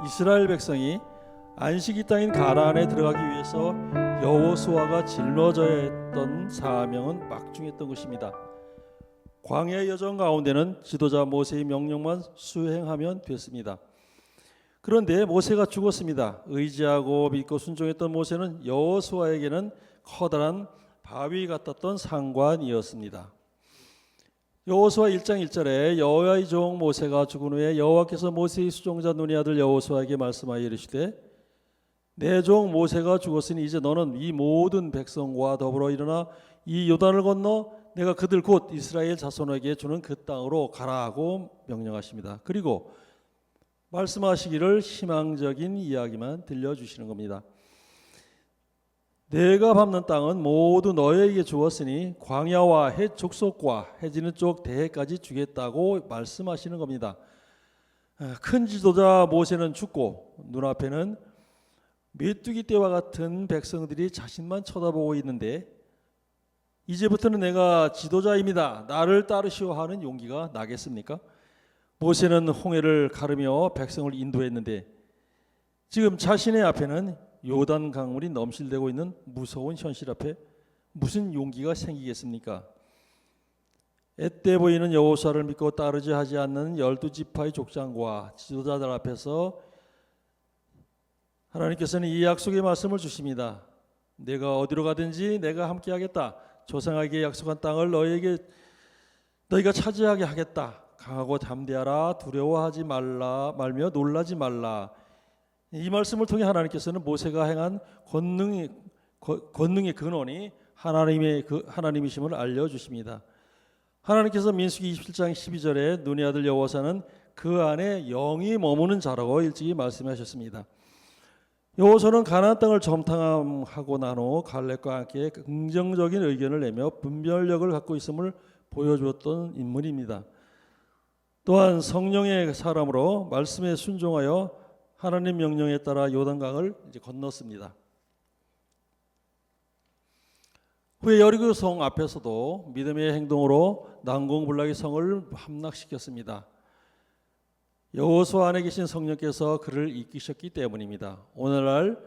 이스라엘 백성이 안식이 땅인 가나안에 들어가기 위해서 여호수아가 짊어져야 했던 사명은 막중했던 것입니다. 광야의 여정 가운데는 지도자 모세의 명령만 수행하면 됐습니다. 그런데 모세가 죽었습니다. 의지하고 믿고 순종했던 모세는 여호수아에게는 커다란 바위 같았던 상관이었습니다. 여호수아 1장 1절에 여호와의 종 모세가 죽은 후에 여호와께서 모세의 수종자 눈의 아들 여호수아에게 말씀하여 이르시되 내 종 모세가 죽었으니 이제 너는 이 모든 백성과 더불어 일어나 이 요단을 건너 내가 그들 곧 이스라엘 자손에게 주는 그 땅으로 가라고 명령하십니다. 그리고 말씀하시기를 희망적인 이야기만 들려주시는 겁니다. 내가 밟는 땅은 모두 너희에게 주었으니 광야와 헷 족속과 해지는 쪽 대해까지 주겠다고 말씀하시는 겁니다. 큰 지도자 모세는 죽고 눈앞에는 메뚜기 떼와 같은 백성들이 자신만 쳐다보고 있는데 이제부터는 내가 지도자입니다. 나를 따르시오 하는 용기가 나겠습니까? 모세는 홍해를 가르며 백성을 인도했는데 지금 자신의 앞에는 요단 강물이 넘실대고 있는 무서운 현실 앞에 무슨 용기가 생기겠습니까? 앳돼 보이는 여호수아를 믿고 따르지 하지 않는 12지파의 족장과 지도자들 앞에서 하나님께서는 이 약속의 말씀을 주십니다. 내가 어디로 가든지 내가 함께 하겠다. 조상에게 약속한 땅을 너희가 차지하게 하겠다. 강하고 담대하라. 두려워하지 말며 놀라지 말라. 이 말씀을 통해 하나님께서는 모세가 행한 권능의 근원이 하나님이심을 알려주십니다. 하나님께서 민수기 27장 12절에 눈의 아들 여호사는 그 안에 영이 머무는 자라고 일찍이 말씀하셨습니다. 여호수아는 가나안 땅을 점탕하고 난 후 갈렙과 함께 긍정적인 의견을 내며 분별력을 갖고 있음을 보여주었던 인물입니다. 또한 성령의 사람으로 말씀에 순종하여 하나님 명령에 따라 요단강을 건넜습니다. 후에 여리고 성 앞에서도 믿음의 행동으로 난공불락의 성을 함락시켰습니다. 여호수아 안에 계신 성령께서 그를 이끄셨기 때문입니다. 오늘날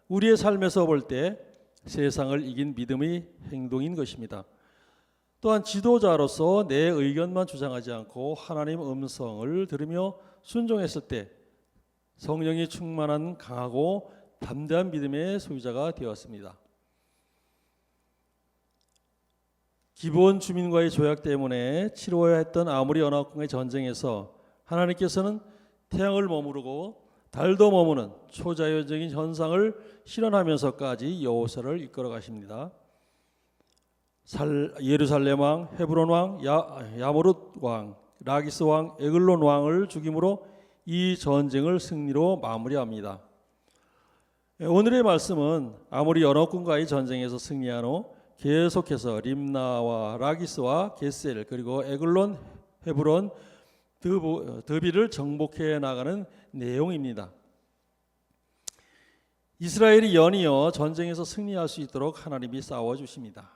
우리의 삶에서 볼 때 세상을 이긴 믿음의 행동인 것입니다. 또한 지도자로서 내 의견만 주장하지 않고 하나님 음성을 들으며 순종했을 때 성령이 충만한 강하고 담대한 믿음의 소유자가 되었습니다. 기브온 주민과의 조약 때문에 치러야 했던 아모리 연합군의 전쟁에서 하나님께서는 태양을 머무르고 달도 머무는 초자연적인 현상을 실현하면서까지 여호수아를 이끌어 가십니다. 예루살렘 왕, 헤브론 왕, 야모룻 왕, 라기스 왕, 에글론 왕을 죽임으로 이 전쟁을 승리로 마무리합니다. 오늘의 말씀은 아모리 연합군과의 전쟁에서 승리한 후 계속해서 림나와 라기스와 게셀 그리고 에글론, 헤브론, 드비를 정복해 나가는 내용입니다. 이스라엘이 연이어 전쟁에서 승리할 수 있도록 하나님이 싸워주십니다.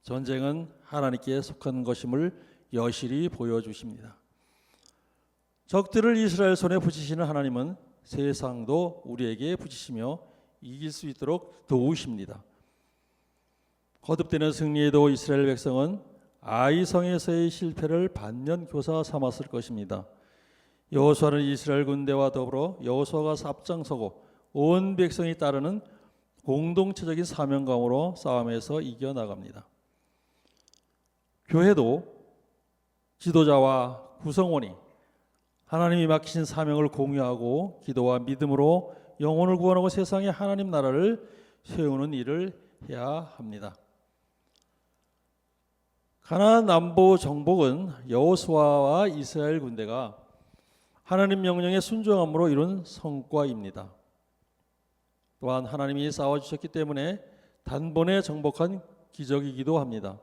전쟁은 하나님께 속한 것임을 여실히 보여주십니다. 적들을 이스라엘 손에 붙이시는 하나님은 세상도 우리에게 붙이시며 이길 수 있도록 도우십니다. 거듭되는 승리에도 이스라엘 백성은 아이성에서의 실패를 반면교사 삼았을 것입니다. 여호수아는 이스라엘 군대와 더불어 여호수아가 앞장서고 온 백성이 따르는 공동체적인 사명감으로 싸움에서 이겨나갑니다. 교회도 지도자와 구성원이 하나님이 맡기신 사명을 공유하고 기도와 믿음으로 영혼을 구원하고 세상에 하나님 나라를 세우는 일을 해야 합니다. 가나안 남부 정복은 여호수아와 이스라엘 군대가 하나님 명령에 순종함으로 이룬 성과입니다. 또한 하나님이 싸워주셨기 때문에 단번에 정복한 기적이기도 합니다.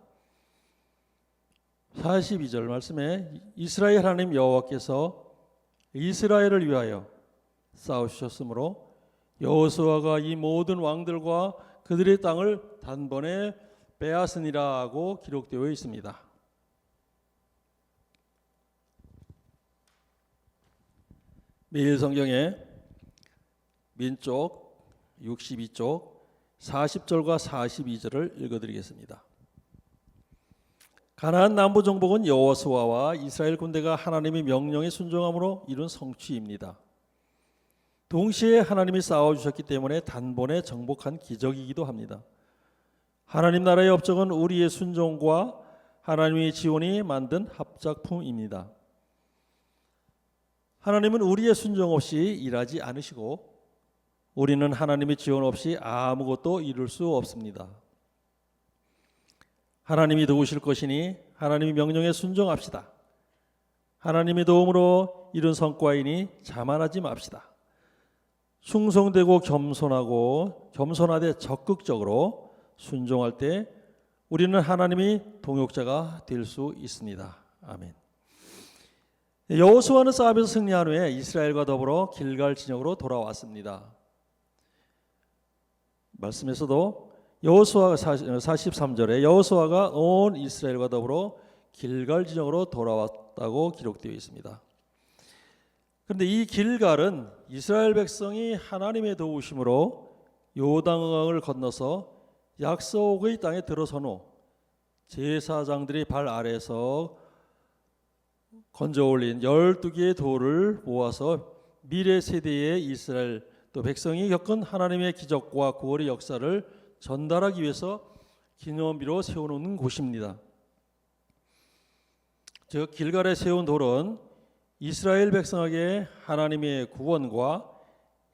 42절 말씀에 이스라엘 하나님 여호와께서 이스라엘을 위하여 싸우셨으므로 여호수아가 이 모든 왕들과 그들의 땅을 단번에 빼앗으니라고 기록되어 있습니다. 매일 성경에 민쪽 62쪽 40절과 42절을 읽어드리겠습니다. 가나안 남부 정복은 여호수아와 이스라엘 군대가 하나님의 명령에 순종함으로 이룬 성취입니다. 동시에 하나님이 싸워주셨기 때문에 단번에 정복한 기적이기도 합니다. 하나님 나라의 업적은 우리의 순종과 하나님의 지원이 만든 합작품입니다. 하나님은 우리의 순종 없이 일하지 않으시고 우리는 하나님의 지원 없이 아무것도 이룰 수 없습니다. 하나님이 도우실 것이니 하나님의 명령에 순종합시다. 하나님의 도움으로 이룬 성과이니 자만하지 맙시다. 충성되고 겸손하되 적극적으로 순종할 때 우리는 하나님의 동역자가 될 수 있습니다. 아멘. 여호수아는 싸움에서 승리한 후에 이스라엘과 더불어 길갈 진영으로 돌아왔습니다. 말씀에서도 여호수아 43절에 여호수아가 온 이스라엘과 더불어 길갈 진영으로 돌아왔다고 기록되어 있습니다. 그런데 이 길갈은 이스라엘 백성이 하나님의 도우심으로 요단강을 건너서 약속의 땅에 들어선 후 제사장들이 발 아래에서 건져 올린 12개의 돌을 모아서 미래 세대의 이스라엘 또 백성이 겪은 하나님의 기적과 구원의 역사를 전달하기 위해서 기념비로 세워놓는 곳입니다. 즉 길갈에 세운 돌은 이스라엘 백성에게 하나님의 구원과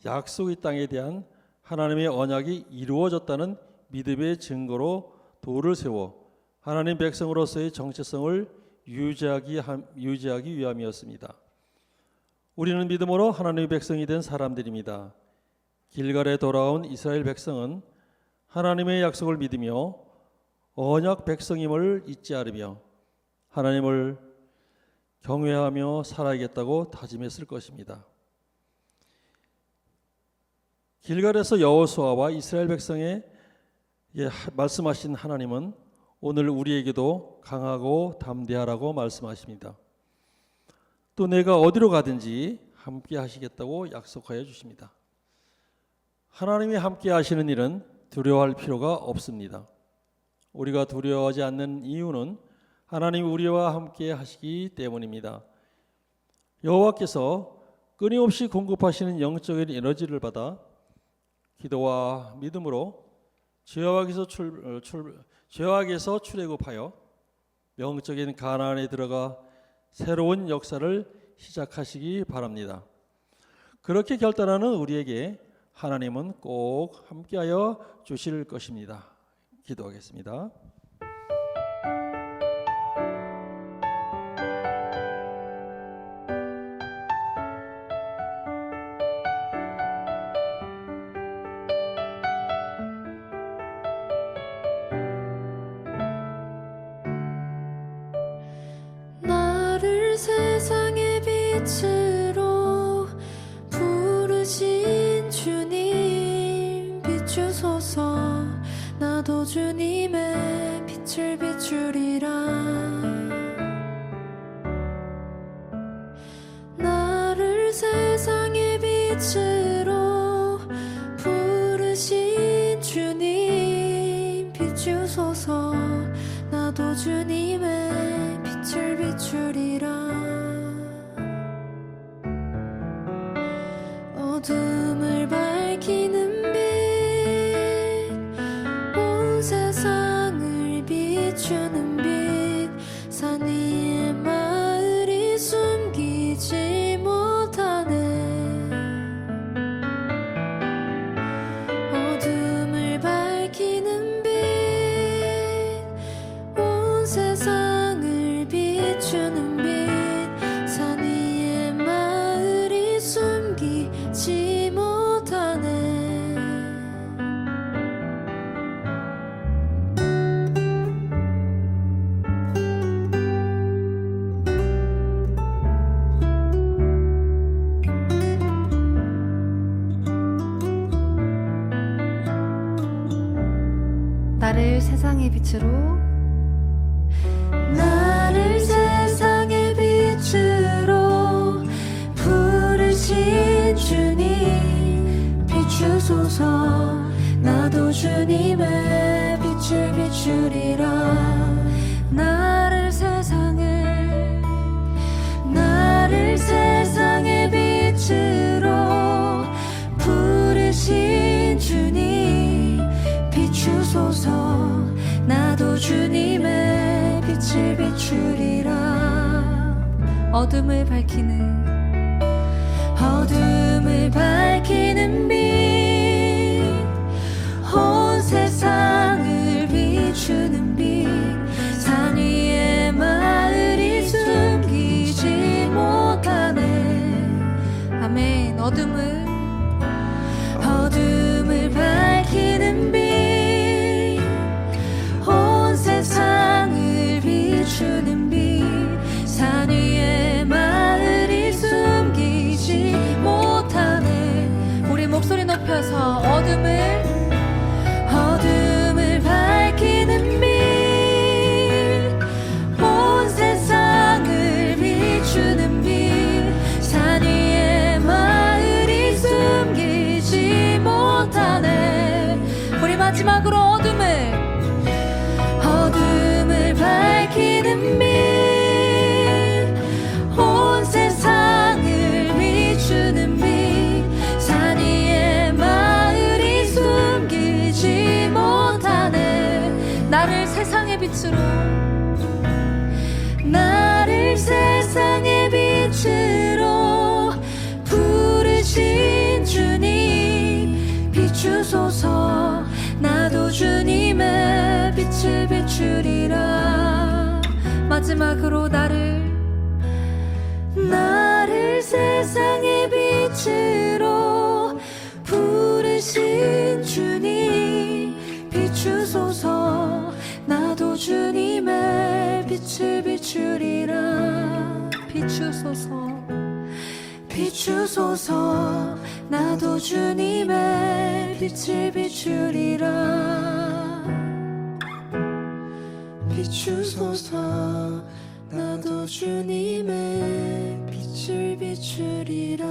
약속의 땅에 대한 하나님의 언약이 이루어졌다는 믿음의 증거로 돌을 세워 하나님 백성으로서의 정체성을 유지하기 위함이었습니다. 우리는 믿음으로 하나님의 백성이 된 사람들입니다. 길갈에 돌아온 이스라엘 백성은 하나님의 약속을 믿으며 언약 백성임을 잊지 않으며 하나님을 경외하며 살아야겠다고 다짐했을 것입니다. 길갈에서 여호수아와 이스라엘 백성에 말씀하신 하나님은 오늘 우리에게도 강하고 담대하라고 말씀하십니다. 또 내가 어디로 가든지 함께 하시겠다고 약속하여 주십니다. 하나님이 함께 하시는 일은 두려워할 필요가 없습니다. 우리가 두려워하지 않는 이유는 하나님이 우리와 함께 하시기 때문입니다. 여호와께서 끊임없이 공급하시는 영적인 에너지를 받아 기도와 믿음으로 죄악에서 출애굽하여 영적인 가나안에 들어가 새로운 역사를 시작하시기 바랍니다. 그렇게 결단하는 우리에게 하나님은 꼭 함께하여 주실 것입니다. 기도하겠습니다. 나를 세상의 빛으로 부르신 주님 비추소서. 나도 주님의 빛을 비추리라. 나를 세상의 빛으로 부르신 주님 비추소서. 나도 주님의 빛을 비추리라. 어둠을 밝히는 빛, 온 세상을 비추는 빛, 산 위의 마을이 숨기지 못하네. 어둠을 밝히는 빛, 온 세상을 비추는 빛, 산 위의 마을이 숨기지 못하네. 나를 세상의 빛으로 나를 세상의 빛으로 부르신 빛을 비추리라. 어둠을 밝히는 어둠을 밝히는 빛, 온 세상을 비추는 빛, 산 위에 마을이 숨기지 못하네. 아멘. 어둠을 밝히는 빛, 온 세상을 비추는 빛, 산 위에 마을이 숨기지 못하네. 우리 목소리 높여서 어둠을 밝히는 빛, 온 세상을 비추는 빛, 산 위에 마을이 숨기지 못하네. 우리 마지막으로 어둠을 밝히는 빛, 온 세상을 비추는 빛, 산 위에 마을이 숨기지 못하네. 나를 세상의 빛으로 나를 세상의 빛으로 부르신 주님, 비추소서. 나도 주님의 빛을 비추리라. 마지막으로 나를 세상의 빛으로 부르신 주님, 비추소서. 나도 주님의 빛을 비추리라. 비추소서. 나도 주님의 빛을 비추리라. 비추소서. 나도 주님의 빛을 비추리라.